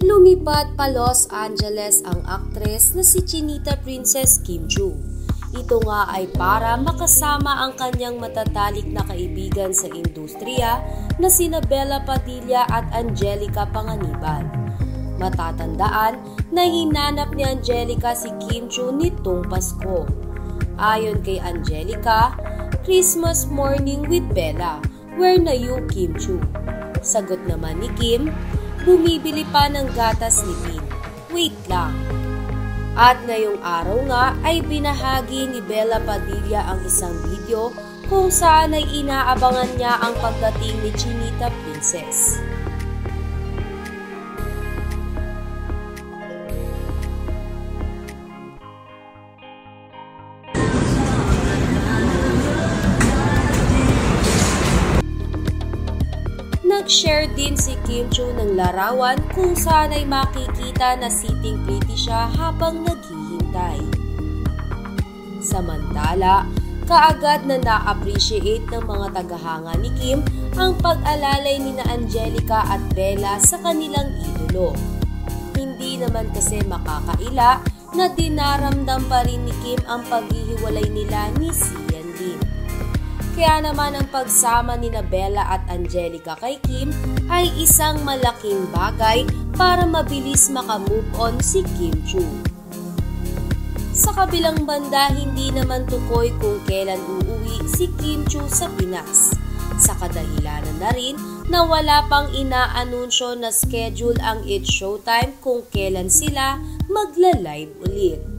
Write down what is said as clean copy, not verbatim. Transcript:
Lumipat pa Los Angeles ang aktres na si Chinita Princess Kim Chiu. Ito nga ay para makasama ang kanyang matatalik na kaibigan sa industriya na sina Bella Padilla at Angelica Panganiban. Matatandaan na hinanap ni Angelica si Kim Chiu nitong Pasko. Ayon kay Angelica, Christmas morning with Bella, where na you Kim Chiu? Sagot naman ni Kim, bumibili pa ng gatas ni Pin. Wait lang. At ngayong araw nga ay binahagi ni Bella Padilla ang isang video kung saan ay inaabangan niya ang pagdating ni Chinita Princess. Nag-share din si Kim Chiu ng larawan kung saan ay makikita na sitting pretty siya habang naghihintay. Samantala, kaagad na na-appreciate ng mga tagahanga ni Kim ang pag-alalay ni na Angelica at Bella sa kanilang idolo. Hindi naman kasi makakaila na dinaramdam pa rin ni Kim ang paghihiwalay nila ni Sian Lim. Kaya naman ang pagsama ni Bella at Angelica kay Kim ay isang malaking bagay para mabilis makamove on si Kim Chiu. Sa kabilang banda, hindi naman tukoy kung kailan uuwi si Kim Chiu sa Pinas. Sa kadahilanan na rin na wala pang inaanunsyo na schedule ang It's Showtime kung kailan sila magla-live ulit.